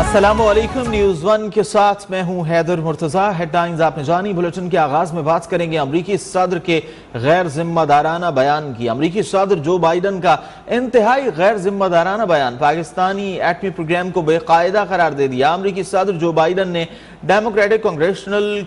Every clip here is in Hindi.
अस्सलामुअलैकुम, न्यूज़ वन के साथ मैं हूं हैदर मुर्तजा। हेडलाइंस आपने जानी। बुलेटिन के आगाज में बात करेंगे अमरीकी सदर के गैर जिम्मेदाराना बयान की। अमरीकी सदर जो बाइडन का इंतहाई गैर जिम्मेदाराना बयान पाकिस्तानी एटमी प्रोग्राम को बेकायदा करार दे दिया। अमरीकी सदर जो बाइडन ने डेमोक्रेटिक कांग्रेशनल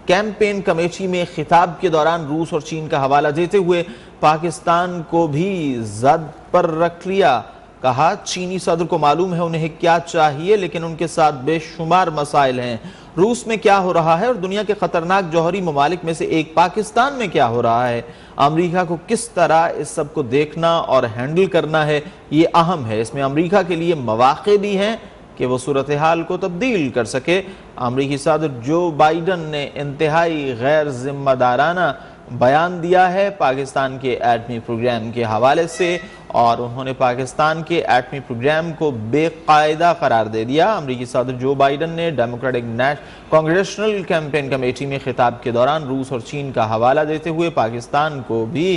कैंपेन कमेटी में खिताब के दौरान रूस और चीन का हवाला देते हुए पाकिस्तान को भी जद पर रख लिया। कहा, चीनी सदर को मालूम है उन्हें क्या चाहिए, लेकिन उनके साथ बेशुमार मसाइल हैं। रूस में क्या हो रहा है और दुनिया के खतरनाक जौहरी ममालिक में से एक पाकिस्तान में क्या हो रहा है, अमेरिका को किस तरह इस सब को देखना और हैंडल करना है, ये अहम है। इसमें अमेरिका के लिए मौके भी हैं कि वो सूरत हाल को तब्दील कर सके। अमरीकी सदर जो बाइडन ने इंतहाई गैर जिम्मेदाराना बयान दिया है पाकिस्तान के एटमी प्रोग्राम के हवाले से, और उन्होंने पाकिस्तान के एटमी प्रोग्राम को बेकायदा करार दे दिया। अमरीकी सदर जो बाइडन ने डेमोक्रेटिक कांग्रेशनल कैंपेन कमेटी में खिताब के दौरान रूस और चीन का हवाला देते हुए पाकिस्तान को भी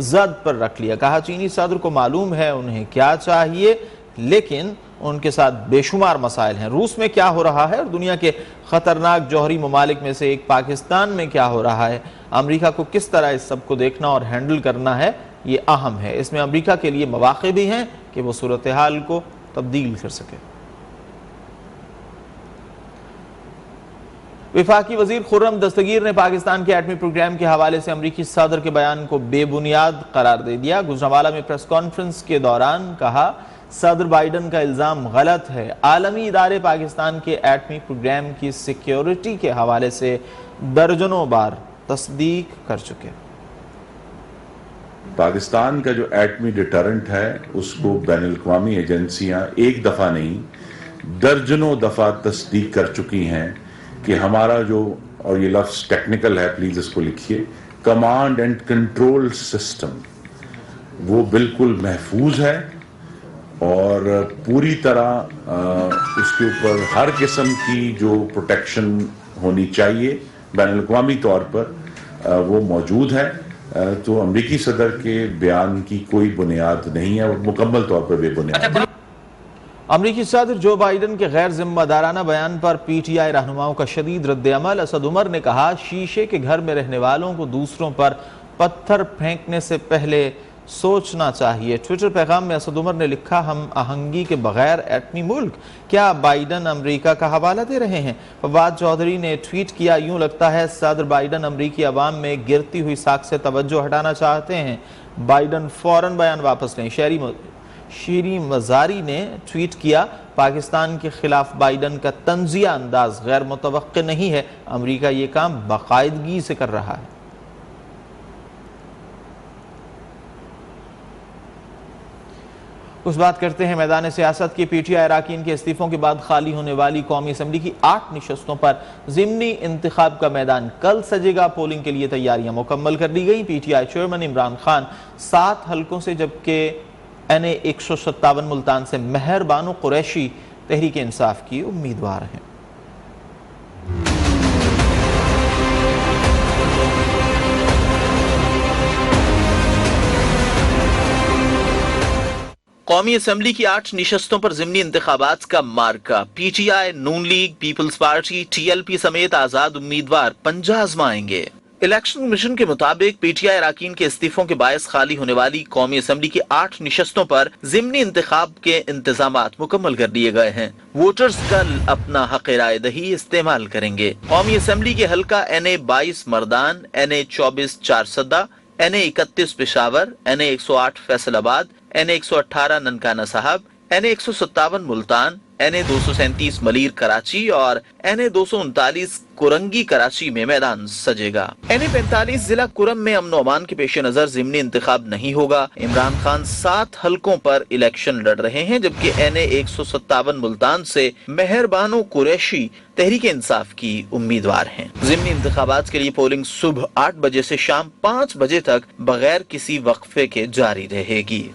जद पर रख लिया। कहा, चीनी सदर को मालूम है उन्हें क्या चाहिए, लेकिन उनके साथ बेशुमार मसाइल हैं। रूस में क्या हो रहा है और दुनिया के खतरनाक जौहरी ममालिक में से एक पाकिस्तान में क्या हो रहा है, अमेरिका को किस तरह इस सब को देखना और हैंडल करना है, ये अहम है। इसमें अमेरिका के लिए मौके भी हैं कि वो सूरत हाल को तब्दील कर सके। वफाकी वजीर खुर्रम दस्तगीर ने पाकिस्तान के एटमी प्रोग्राम के हवाले से अमरीकी सदर के बयान को बेबुनियाद करार दे दिया। गुजरांवाला में प्रेस कॉन्फ्रेंस के दौरान कहा, सदर बाइडन का इल्जाम गलत है। आलमी इदारे पाकिस्तान के एटमी प्रोग्राम की सिक्योरिटी के हवाले से दर्जनों बार तस्दीक कर चुके। पाकिस्तान का जो एटमी डिटरेंट है उसको बैनुल-अक़वामी एजेंसियां एक दफा नहीं दर्जनों दफा तस्दीक कर चुकी हैं कि हमारा जो, और ये लफ्ज टेक्निकल है प्लीज इसको लिखिए, कमांड एंड कंट्रोल सिस्टम वो बिल्कुल महफूज है और पूरी तरह उसके ऊपर हर किस्म की जो प्रोटेक्शन होनी चाहिए बैनुल-अक़वामी तौर पर वो मौजूद है। तो अमरीकी सदर के बयान की कोई बुनियाद नहीं है और मुकम्मल तौर पर बेबुनियाद। अमरीकी सदर जो बाइडन के गैर जिम्मेदाराना बयान पर PTI रहनुमाओं का शदीद रद्द-ए-अमल। असद उमर ने कहा, शीशे के घर में रहने वालों को दूसरों पर पत्थर फेंकने से पहले सोचना चाहिए। ट्विटर पैगाम में असद उमर ने लिखा, हम आहंगी के बगैर एटमी मुल्क, क्या बाइडन अमेरिका का हवाला दे रहे हैं। फवाद चौधरी ने ट्वीट किया, यूं लगता है सदर बाइडन अमेरिकी अवाम में गिरती हुई साख से तवज्जो हटाना चाहते हैं। बाइडन फौरन बयान वापस लें। शीरी मजारी ने ट्वीट किया, पाकिस्तान के खिलाफ बाइडन का तंजिया अंदाज गैर मुतवक्किल नहीं है। अमेरिका ये काम बाकायदगी से कर रहा है। कुछ बात करते हैं मैदान सियासत की। PTI अरकान के इस्तीफों के बाद खाली होने वाली कौमी असम्बली की 8 निशस्तों पर ज़िमनी इंतखाब का मैदान कल सजेगा। पोलिंग के लिए तैयारियां मुकम्मल कर ली गई। PTI चेयरमैन इमरान खान 7 हल्कों से, जबकि NA 157 मुल्तान से महर बानो कुरैशी तहरीक इंसाफ की उम्मीदवार हैं। कौमी असम्बली की 8 निशस्तों पर ज़िमनी इंतखाबात का मार्का। PTI, नून लीग, पीपल्स पार्टी, TLP समेत आजाद उम्मीदवार पंजा आजमाएंगे। इलेक्शन कमीशन के मुताबिक PTI अरकान के इस्तीफों के बायस खाली होने वाली कौमी असम्बली की 8 निशस्तों पर ज़िमनी इंतखाब के इंतजामात मुकम्मल कर दिए गए हैं। वोटर्स कल अपना हक राय दही इस्तेमाल करेंगे। कौमी असम्बली के हल्का NA 22 Mardan, NA 24 Charsadda, NA 31 Peshawar, NA 108 Faisalabad, NA 118 Nankana साहब, NA 157 मुल्तान, NA 237 मलीर कराची और NA 239 कुरंगी कराची में मैदान सजेगा। NA 45 जिला कुरम में अमन अमान के पेश नजर ज़िमनी इंतखाब नहीं होगा। इमरान खान 7 हल्कों पर इलेक्शन लड़ रहे हैं, जबकि NA 157 मुल्तान से महर बानो कुरैशी तहरीक इंसाफ की उम्मीदवार हैं। ज़िमनी इंतखाबात के लिए पोलिंग सुबह 8 बजे से शाम 5 बजे तक बगैर किसी वक्फे के जारी रहेगी।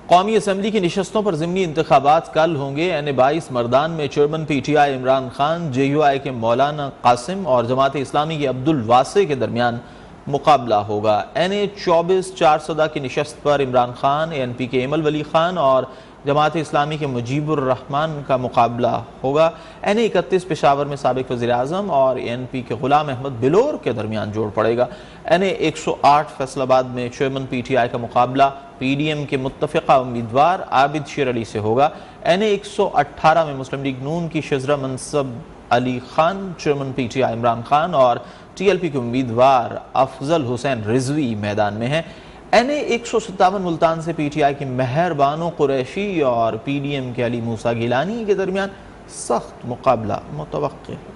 कौमी असम्बली की निशस्तों पर ज़िमनी इंतखाबात कल होंगे। NA 22 मर्दान में chairman PTI Imran Khan, JUI के मौलाना कासिम और जमात इस्लामी के अब्दुल वासे के दरमियान मुकाबला होगा। NA 24 चारसदा की निशस्त पर इमरान खान, ANP के एमल वली खान और जमात इस्लामी के मुजीबुर रहमान का मुकाबला होगा। NA-31 पेशावर में साबिक वज़ीर-ए-आज़म और ANP के गुलाम अहमद बिलोर के दरमियान जोड़ पड़ेगा। NA-108 फैसलाबाद में चेयरमैन PTI का मुकाबला PDM के मुत्तफ़िका उम्मीदवार आबिद शेर अली से होगा। NA-118 में मुस्लिम लीग नून की शजरा मनसब अली खान, चेयरमैन PTI इमरान खान और TLP के उम्मीदवार अफजल हुसैन रिजवी मैदान में हैं। NA-157 मुल्तान से PTI की मेहरबानो कुरैशी और PDM के अली मूसा गिलानी के दरमियान सख्त मुकाबला मुतवक्किल है।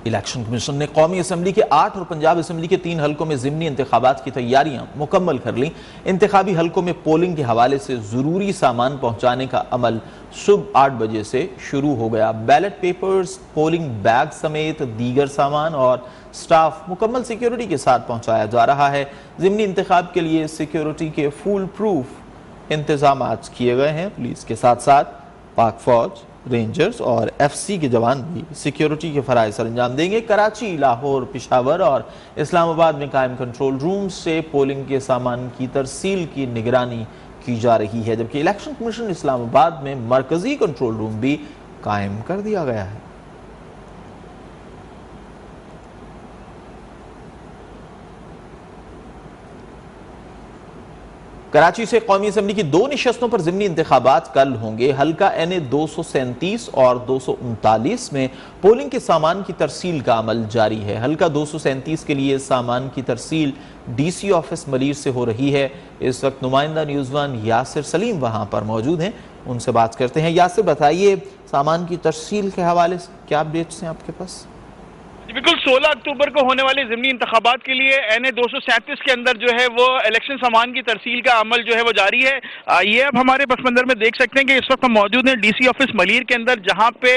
इलेक्शन कमीशन ने कौमी असम्बली के 8 और पंजाब असम्बली के 3 हलकों में ज़िमनी इंतखाबात की तैयारियां मुकम्मल कर ली। इंतखाबी हलकों में पोलिंग के हवाले से ज़रूरी सामान पहुंचाने का अमल सुबह 8 बजे से शुरू हो गया। बैलेट पेपर्स, पोलिंग बैग समेत दीगर सामान और स्टाफ मुकम्मल सिक्योरिटी के साथ पहुंचाया जा रहा है। ज़िमनी इंतखाब के लिए सिक्योरिटी के फुल प्रूफ इंतजाम किए गए हैं। पुलिस के साथ साथ पाक फौज, रेंजर्स और FC के जवान भी सिक्योरिटी के फराइज सर अंजाम देंगे। कराची, लाहौर, पेशावर और इस्लामाबाद में कायम कंट्रोल रूम से पोलिंग के सामान की तरसील की निगरानी की जा रही है, जबकि इलेक्शन कमीशन इस्लामाबाद में मरकजी कंट्रोल रूम भी कायम कर दिया गया है। कराची से कौमी असम्बली की 2 निशस्तों पर ज़िमनी इंतखाबात कल होंगे। हल्का NA-237 और 239 में पोलिंग के सामान की तरसील का अमल जारी है। हल्का 237 के लिए सामान की तरसील DC ऑफिस मलीर से हो रही है। इस वक्त नुमाइंदा न्यूज़ वन यासिर सलीम वहां पर मौजूद हैं, उनसे बात करते हैं। यासिर, बताइए सामान की तरसील के हवाले से क्या अपडेट्स हैं आपके पास? बिल्कुल 16 अक्टूबर को होने वाले ज़िमनी इंतखाबात के लिए NA-237 के अंदर जो है वो इलेक्शन सामान की तरसील का अमल जो है वो जारी है। ये अब हमारे पस मंजर में देख सकते हैं कि इस वक्त हम मौजूद हैं DC ऑफिस मलीर के अंदर, जहां पे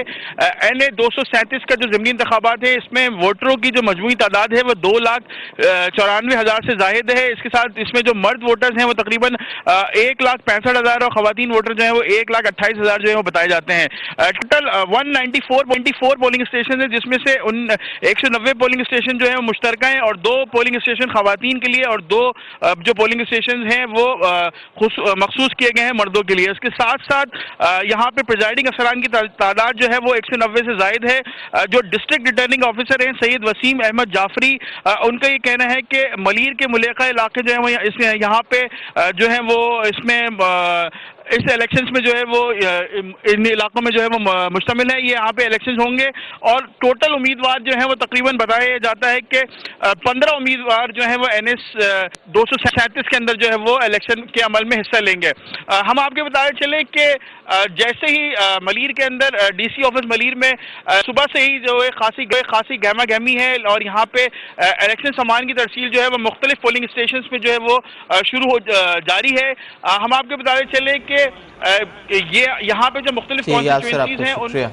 NA-237 का जो ज़िमनी इंतखाबात है इसमें वोटरों की जो मजमूई तादाद है वो 2,94,000 से जायद है। इसके साथ इसमें जो मर्द वोटर्स हैं वो तकरीबन 1,65,000 और खवातीन वोटर जो है वो 1,28,000 जो है वो बताए जाते हैं। टोटल 194 पोलिंग स्टेशन है, जिसमें से 190 पोलिंग स्टेशन जो है वो मुश्तरका हैं और 2 पोलिंग स्टेशन खवातीन के लिए और 2 जो पोलिंग स्टेशन हैं वो मखसूस किए गए हैं मर्दों के लिए। इसके साथ साथ यहाँ पे प्रिजाइडिंग अफसरान की तादाद जो है वो 190 से जायद है। जो डिस्ट्रिक्ट रिटर्निंग ऑफिसर हैं सैयद वसीम अहमद जाफरी, उनका ये कहना है कि मलीर के मुलेका इलाके जो है वो यहाँ पे जो है वो इसमें इस इलेक्शंस में जो है वो इन इलाकों में जो है वो मुश्तमिल है। ये यहाँ पे इलेक्शंस होंगे और टोटल उम्मीदवार जो है वो तकरीबन बताया जाता है कि 15 उम्मीदवार जो है वो NA-237 के अंदर जो है वो इलेक्शन के अमल में हिस्सा लेंगे। हम आपके बताते चले कि जैसे ही मलीर के अंदर DC ऑफिस मलीर में सुबह से ही जो है खासी गहमा गहमी है और यहाँ पे इलेक्शन सामान की तरसील जो है वो मुख्तलिफ पोलिंग स्टेशन में जो है वो शुरू हो जारी है। हम आपके बताते चले कि ये यहाँ पे जो मुख्तलिफ कॉन्स्टिट्यूएंसीज हैं उन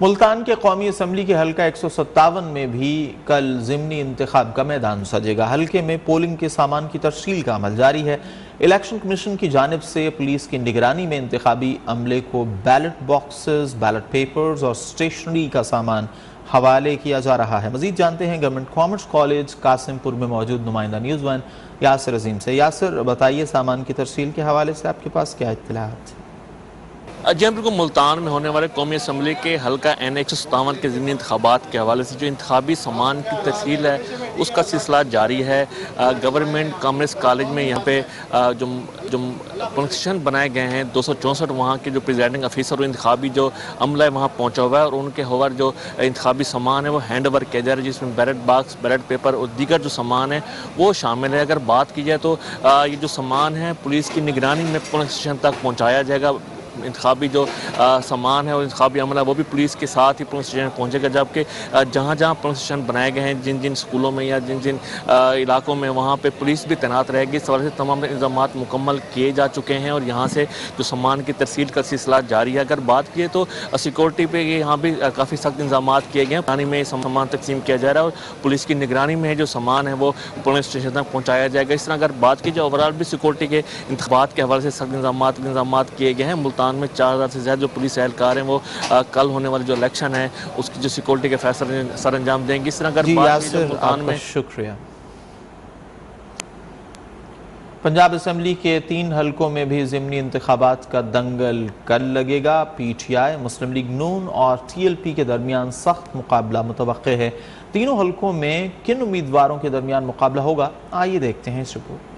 मुल्तान के कौमी असम्बली के हल्का 157 में भी कल ज़िमनी इंतखाब का मैदान सजेगा। हल्के में पोलिंग के सामान की तरसील का अमल जारी है। इलेक्शन कमीशन की जानिब से पुलिस की निगरानी में इंतखाबी अमले को बैलेट बॉक्सेस, बैलेट पेपर्स और स्टेशनरी का सामान हवाले किया जा रहा है। मजीद जानते हैं गवर्नमेंट कॉमर्स कॉलेज कासिमपुर में मौजूद नुमाइंदा न्यूज़ वन यासिर अजीम से। यासिर, बताइए सामान की तरसील के हवाले से आपके पास क्या इत्तलात? जी हम बिल्कुल मुल्तान में होने वाले कौमी असम्बली के हल्का NA-157 के ज़िमनी इंतखाबात के हवाले से जो इंतखाबी सामान की तरसील है उसका सिलसिला जारी है। गवर्नमेंट कॉमर्स कॉलेज में यहाँ पे जो पोलिंग बनाए गए हैं 264 वहाँ के जो प्रिजाइडिंग अफीसर और इंतखाबी जो अमला है वहाँ पहुँचा हुआ है और उनके हवाले जो इंतखाबी सामान है वो हैंड ओवर किया जा रहा है, जिसमें बैलेट बॉक्स, बैलेट पेपर और दीगर जो सामान है वो शामिल है। अगर बात की जाए तो ये जो सामान है पुलिस की निगरानी में पोलिंग स्टेशन तक पहुँचाया जाएगा। इंतखाबी जो सामान है और इंतखाबी अमल है वो भी पुलिस के साथ ही पुलिस स्टेशन पहुँचेगा, जबकि जहाँ जहाँ पुलिस स्टेशन बनाए गए हैं, जिन जिन स्कूलों में या जिन जिन इलाकों में, वहाँ पे पुलिस भी तैनात रहेगी। इस वजह से तमाम इंतजाम मुकम्मल किए जा चुके हैं और यहाँ से जो सामान की तरसील का सिलसिला जारी है। अगर बात किए तो सिक्योरिटी पे यहाँ भी काफ़ी सख्त इंतजाम किए गए हैं। पानी में सामान तकसीम किया जा रहा है और पुलिस की निगरानी में जो सामान है वो पुलिस स्टेशन तक पहुँचाया जाएगा। इस तरह अगर बात की जाए ओवरऑल भी सिक्योरिटी के इंतखाबात के हवाले से सख्त इंतजाम किए गए हैं। मुल्तान में 4000 से ज़्यादा जो पुलिस एहलकार हैं वो कल होने वाले जो इलेक्शन है उसकी जो सिक्योरिटी के फैसले सर अंजाम देंगे। इस तरह अगर बात की जाए मुल्तान में, शुक्रिया। पंजाब असेंबली के 3 हलकों में भी ज़िमनी इंतखाबात का दंगल कल लगेगा। PTI, मुस्लिम लीग नून और TLP के दरमियान सख्त मुकाबला मुतवक्के है। तीनों हलकों में किन उम्मीदवारों के दरमियान मुकाबला होगा, आइए देखते हैं इस रिपोर्ट में।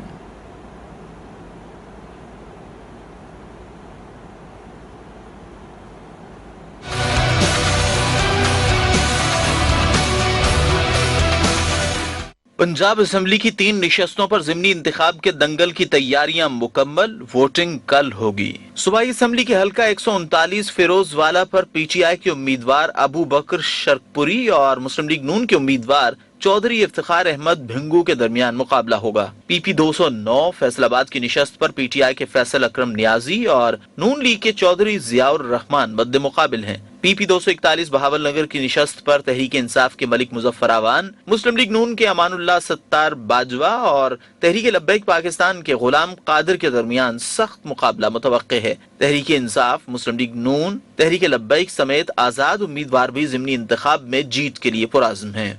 पंजाब असेंबली की 3 निशस्तों पर ज़िमनी इंतखाब के दंगल की तैयारियां मुकम्मल, वोटिंग कल होगी। सूबाई असेंबली के हल्का 139 फिरोजवाला पर PTI के उम्मीदवार अबू बकर शर्कपुरी और मुस्लिम लीग नून के उम्मीदवार चौधरी इफ्तिखार अहमद भिंगू के दरमियान मुकाबला होगा। PP 209 फैसलाबाद की निशस्त पर PTI के फैसल अकरम नियाजी और नून लीग के चौधरी जियाउर रहमान मद्दे मुकाबिल हैं। PP 241 बहावल नगर की निशस्त पर तहरीक इंसाफ के मलिक मुजफ्फर आवान, मुस्लिम लीग नून के अमानुल्लाह सत्तार बाजवा और तहरीक लब्बैक पाकिस्तान के गुलाम कादिर के दरमियान सख्त मुकाबला मुतवक्के है। तहरीक इंसाफ, मुस्लिम लीग नून, तहरीक लब्बैक समेत आजाद उम्मीदवार भी ज़िमनी इंतखाब में जीत के लिए पुरआज़्म हैं।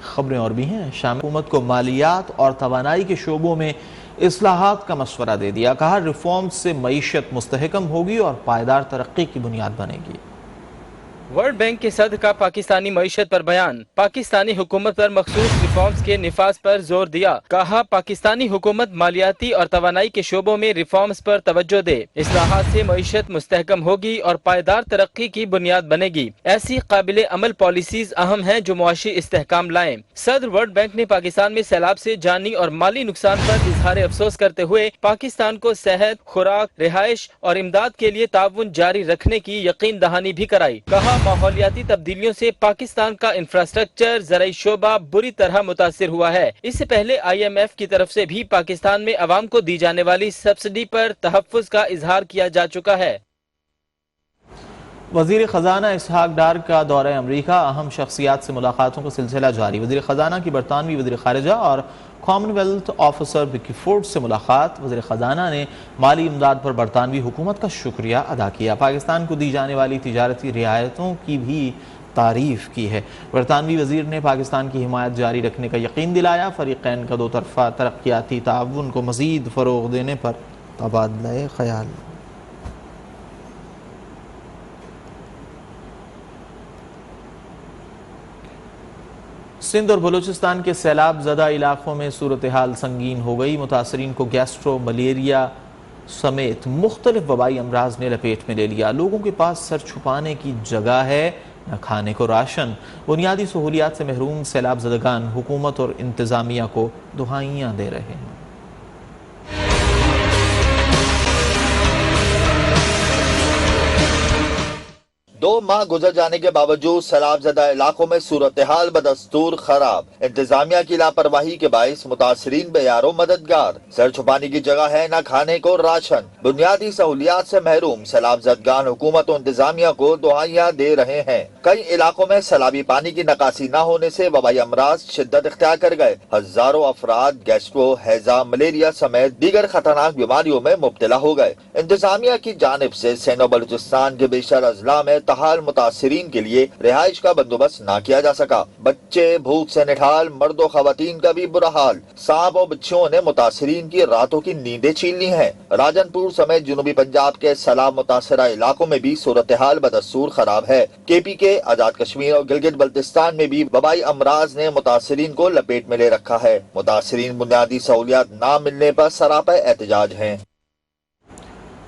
खबरें और भी हैं। शाम हुकूमत को मालियात और तवानाई के शोबों में इस्लाहात का मशवरा दे दिया। कहा रिफॉर्म्स से मईशत मुस्तहकम होगी और पायदार तरक्की की बुनियाद बनेगी। वर्ल्ड बैंक के सदका पाकिस्तानी मईशत पर बयान। पाकिस्तानी हुकूमत पर मखसूस रिफॉर्म्स के निफाज पर जोर दिया। कहा पाकिस्तानी हुकूमत मालियाती और तवानाई के शोबों में रिफॉर्म्स पर तवज्जो दे। इस्लाहात से मईशत मुस्तहकम होगी और पायदार तरक्की की बुनियाद बनेगी। ऐसी काबिल अमल पॉलिसीज अहम हैं जो मुआशी इस्तेहकाम लाएं। सदर वर्ल्ड बैंक ने पाकिस्तान में सैलाब से जानी और माली नुकसान पर इजहार अफसोस करते हुए पाकिस्तान को सेहत, खुराक, रिहाइश और इमदाद के लिए ताउन जारी रखने की यकीन दहानी भी कराई। कहा माहौलियाती तब्दीलियों से पाकिस्तान का इंफ्रास्ट्रक्चर, ज़राई शोबा बुरी तरह मुतासिर हुआ है। इससे पहले IMF की तरफ से भी पाकिस्तान में अवाम को दी जाने वाली सब्सिडी पर तहफ़्फ़ुज़ का इजहार किया जा चुका है। वज़ीर ख़जाना इसहाक डार का दौरा अमरीका, अहम शख्सियात से मुलाकातों का सिलसिला जारी। वज़ीर ख़जाना की बरतानवी वज़ीर ख़ारिजा और कॉमनवेल्थ ऑफिसर विकी फोर्ड से मुलाकात। वज़ीर ख़जाना ने माली इमदाद पर बरतानवी हुकूमत का शुक्रिया अदा किया। पाकिस्तान को दी जाने वाली तिजारती रियायतों की भी तारीफ की है। बरतानवी वज़ीर ने पाकिस्तान की हिमायत जारी रखने का यकीन दिलाया। फ़रीक़ैन का 2 तरफ़ा तरक्याती ताउन को मज़ीद फ़रोग़ देने पर तबादला ख़याल। सिंध और बलूचिस्तान के सैलाब ज़दा इलाकों में सूरत हाल संगीन हो गई। मुतासरीन को गैस्ट्रो, मलेरिया समेत मुख्तलिफ वबाई अमराज ने लपेट में ले लिया। लोगों के पास सर छुपाने की जगह है, न खाने को राशन। बुनियादी सहूलियात से महरूम सैलाब ज़दगान हुकूमत और इंतज़ामिया को दुहाइयाँ दे रहे हैं। 2 माह गुजर जाने के बावजूद सैलाबज़दा इलाकों में सूरत हाल बदस्तूर खराब। इंतजामिया की लापरवाही के बाइस मुतासरीन बेयारो मददगार। सर छुपाने की जगह है, न खाने को राशन। बुनियादी सहूलियात से महरूम सैलाबज़दगान हुकूमत और इंतजामिया को दुआइयाँ दे रहे हैं। कई इलाकों में सैलाबी पानी की नकासी न होने से वबाई अमराज शिद्दत इख्तियार कर गए। हजारों अफराद गैस्ट्रो, हैजा, मलेरिया समेत दीगर खतरनाक बीमारियों में मुब्तला हो गए। इंतजामिया की जानिब से सिंध और बलूचिस्तान के बेशर अजला में तहाल मुतासरीन के लिए रिहाइश का बंदोबस्त न किया जा सका। बच्चे भूख से निठाल, मर्दों खवातीन का भी बुरा हाल। सांप और बिच्छुओं ने मुतासरीन की रातों की नींदें छीन ली हैं। राजनपुर समेत जुनूबी पंजाब के सैलाब मुतासरा इलाकों में भी सूरत हाल बदस्तूर खराब है। KPK, आजाद कश्मीर और गिलगित बल्तिस्तान में भी वबाई अमराज ने मुतासरीन को लपेट में ले रखा है। मुतासरीन बुनियादी सहूलियात न मिलने पर सरापा एहतजाज हैं।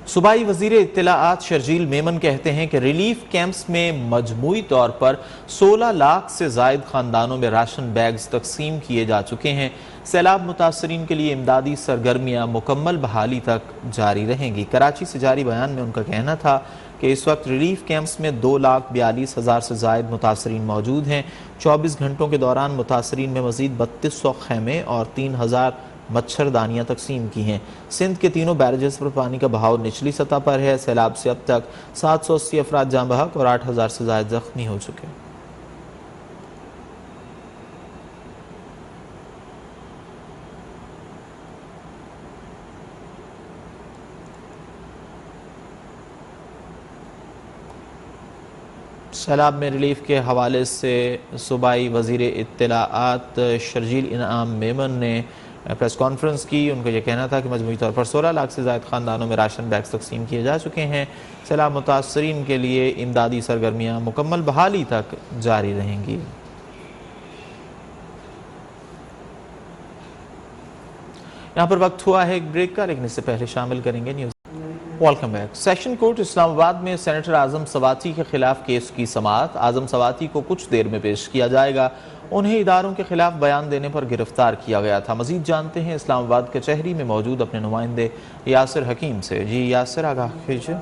सूबाई वजीर इत्तलाआत शर्जील मेमन कहते हैं कि रिलीफ कैंप्स में मजमूई तौर पर 16 लाख से जायद खानदानों में राशन बैग्स तकसीम किए जा चुके हैं। सैलाब मुतासरीन के लिए इमदादी सरगर्मियां मुकम्मल बहाली तक जारी रहेंगी। कराची से जारी बयान में उनका कहना था कि इस वक्त रिलीफ कैंप्स में 2,42,000 से जायद मुतासरीन मौजूद हैं। 24 घंटों के दौरान मुतासरीन में मजीद 3200 खैमे और 3000 मच्छरदानियां तकसीम की हैं। सिंध के तीनों बैरेजेस पर पानी का बहाव निचली सतह पर है। सैलाब से अब तक 780 अफराद जाँ बहक और 8,000 से ज्यादा जख्मी हो चुके हैं। सैलाब में रिलीफ के हवाले से सूबाई वजीर इत्तलाआत शर्जील इनाम मेमन ने प्रेस कॉन्फ्रेंस की। उनका यह कहना था कि मजमूई तौर पर 16 लाख से ज़ायद ख़ानदानों में राशन बैग्स तकसीम किए जा चुके हैं। सैलाब मुतासरीन के लिए इमदादी सरगर्मियाँ मुकम्मल बहाली तक जारी रहेंगी। यहाँ पर वक्त हुआ है एक ब्रेक का, लेकिन इससे पहले शामिल करेंगे news. Welcome back. Session court Islamabad में सेनेटर आजम सवाती के खिलाफ केस की समाअत। आजम सवाती को कुछ देर में पेश किया जाएगा। उन्हें इदारों के खिलाफ बयान देने पर गिरफ्तार किया गया था। मजीद जानते हैं इस्लामाबाद कचहरी में मौजूद अपने नुमाइंदे यासिर हकीम से। जी यासिर, आगाह कीजिए।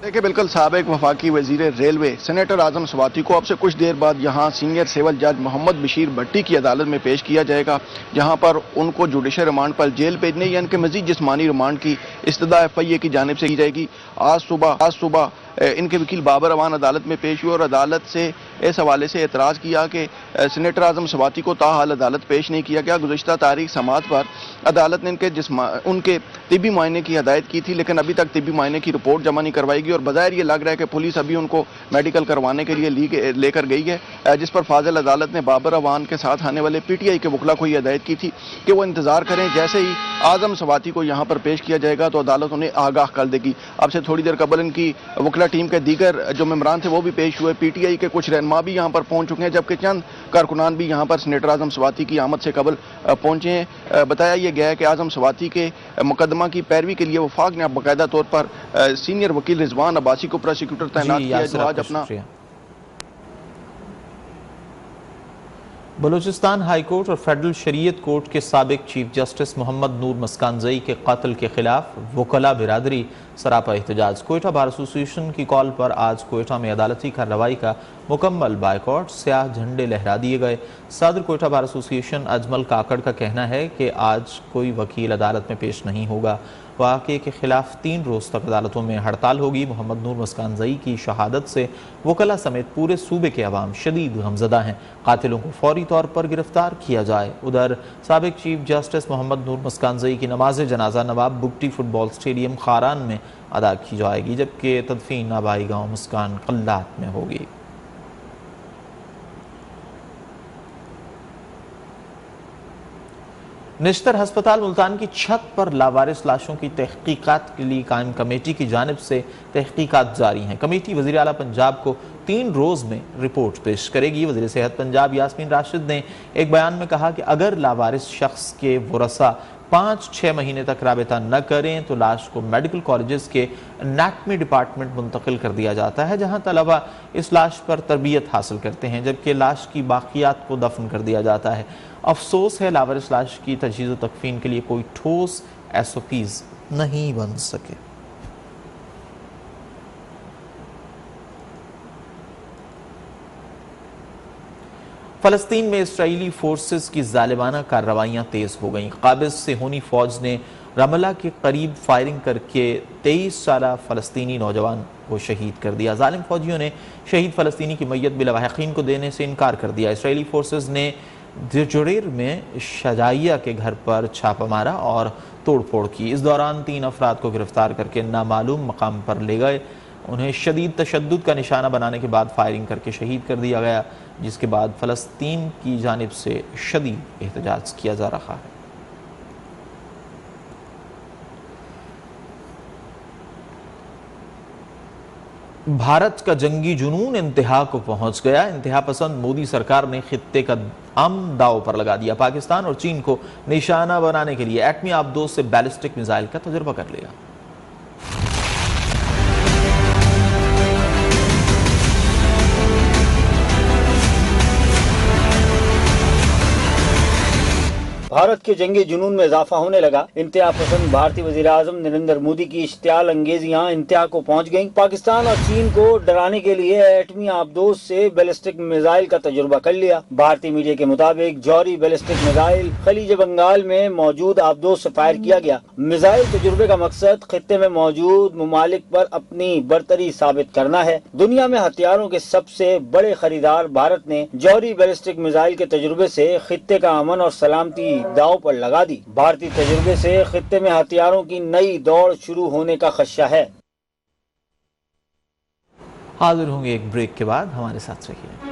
देखिए, बिल्कुल साबिक वफाकी वजीर रेलवे सेनेटर आजम सवाती को अब से कुछ देर बाद यहाँ सीनियर सिविल जज मोहम्मद बशीर भट्टी की अदालत में पेश किया जाएगा, जहाँ पर उनको जुडिशल रिमांड पर जेल भेजने यानी कि मजीद जिस्मानी रिमांड की इस्तदा FIA की जानिब से की जाएगी। आज सुबह इनके वकील बाबर अवान अदालत में पेश हुए और अदालत से इस हवाले से एतराज़ किया कि सेनेटर आजम सवाती को ताहाल अदालत पेश नहीं किया गया। गुज़श्ता तारीख समाअत पर अदालत ने उनके तिब्बी मुआयने की हदायत की थी, लेकिन अभी तक तिब्बी मुआयने की रिपोर्ट जमा नहीं करवाएगी और बज़ाहिर ये लग रहा है कि पुलिस अभी उनको मेडिकल करवाने के लिए लेकर गई है, जिस पर फाजिल अदालत ने बाबर अवान के साथ आने वाले PTI के वकला को ये हदायत की थी कि वो इंतज़ार करें। जैसे ही आजम सवाती को यहाँ पर पेश किया जाएगा तो अदालत उन्हें आगाह कर देगी। अब से थोड़ी देर कबल इनकी वकला टीम के दीगर जो मेम्बरान थे वो भी पेश हुए। PTI के कुछ रहनुमा भी यहाँ पर पहुँच चुके हैं, जबकि चंद कारकुनान भी यहाँ पर सेनेटर आजम सवाती की आमद से कबल पहुँचे हैं। बताया यह गया है कि आजम सवाती के मुकदमा की पैरवी के लिए वफाक ने बाकायदा तौर पर सीनियर वकील रिजवान अब्बासी को प्रोसिक्यूटर तैनात किया, जो आज अपना बलूचिस्तान हाई कोर्ट और फेडरल शरीयत कोर्ट के साबिक चीफ जस्टिस मोहम्मद नूर मस्कानजई के कत्ल के खिलाफ वकला बिरादरी सरापा एहतजाज। कोयटा बार एसोसिएशन की कॉल पर आज कोयटा में अदालती कार्रवाई का मुकम्मल बायकॉट, स्याह झंडे लहरा दिए गए। सदर कोयटा बार एसोसिएशन अजमल काकड़ का कहना है कि आज कोई वकील अदालत में पेश नहीं होगा। वाक़े के खिलाफ 3 रोज़ तक अदालतों में हड़ताल होगी। मोहम्मद नूर मस्कानजई की शहादत से वकला समेत पूरे सूबे के अवाम शदीद गमज़दा हैं। कातिलों को फौरी तौर पर गिरफ्तार किया जाए। उधर साबिक चीफ जस्टिस मोहम्मद नूर मस्कानजई की नमाज जनाजा नवाब बुगटी फुटबॉल स्टेडियम खारान में अदा की जाएगी, जबकि तदफीन आबाई गाँव मुस्कान कल्लात में होगी। निश्तर हस्पताल मुल्तान की छत पर लावारिस लाशों की तहकीकात के लिए कायम कमेटी की जानिब से तहकीकात जारी हैं। कमेटी वज़ीर आला पंजाब को 3 रोज़ में रिपोर्ट पेश करेगी। वज़ीर सेहत पंजाब यास्मीन राशिद ने एक बयान में कहा कि अगर लावारिस शख्स के वरसा 5-6 महीने तक राबिता न करें तो लाश को मेडिकल कॉलेजेस के एनाटमी डिपार्टमेंट मुंतकिल कर दिया जाता है, जहां तलबा इस लाश पर तरबियत हासिल करते हैं, जबकि लाश की बाकियात को दफन कर दिया जाता है। अफसोस है लावारिस लाश की तजहीज़ व तकफीन के लिए कोई ठोस SOPs नहीं बन सके। फ़लस्तीन में इसराइली फोर्सेस की जालिमाना कार्रवाइयाँ तेज़ हो गईं। काबिज़ सेहोनी फ़ौज ने रमला के करीब फायरिंग करके 23 साला फ़लस्तीनी नौजवान को शहीद कर दिया। जालिम फ़ौजियों ने शहीद फ़लस्तीनी की मैयत बिलावाहिकीन को देने से इनकार कर दिया। इसराइली फोर्सेस ने जुरेर में शजाइया के घर पर छापा मारा और तोड़फोड़ की। इस दौरान 3 अफराद को गिरफ्तार करके नामालूम मकाम पर ले गए। उन्हें शदीद तशद्दुद का निशाना बनाने के बाद फायरिंग करके शहीद कर दिया गया, जिसके बाद फ़लस्तीन की जानिब से शदीद एहतजाज किया जा रहा है। भारत का जंगी जुनून इंतहा को पहुंच गया। इंतहा पसंद मोदी सरकार ने खित्ते का अमन दाव पर लगा दिया। पाकिस्तान और चीन को निशाना बनाने के लिए एटमी आबदोज से बैलिस्टिक मिसाइल का तजुर्बा कर लिया। भारत के जंगी जुनून में इजाफा होने लगा। इंतहा पसंद भारतीय वजीर आजम नरेंद्र मोदी की इश्तियाल अंगेजियां इंतहा को पहुंच गईं। पाकिस्तान और चीन को डराने के लिए एटमी आबदोज से बैलिस्टिक मिसाइल का तजुर्बा कर लिया। भारतीय मीडिया के मुताबिक जौहरी बैलिस्टिक मिसाइल खलीज बंगाल में मौजूद आबदोज से फायर किया गया। मिसाइल तजुर्बे का मकसद खित्ते में मौजूद मुमालिक पर अपनी बरतरी साबित करना है। दुनिया में हथियारों के सबसे बड़े खरीदार भारत ने जौहरी बैलिस्टिक मिसाइल के तजुर्बे से खित्ते का अमन और सलामती दांव पर लगा दी। भारतीय तजुर्बे से खित्ते में हथियारों की नई दौड़ शुरू होने का खदशा है। हाजिर होंगे एक ब्रेक के बाद, हमारे साथ रहिए।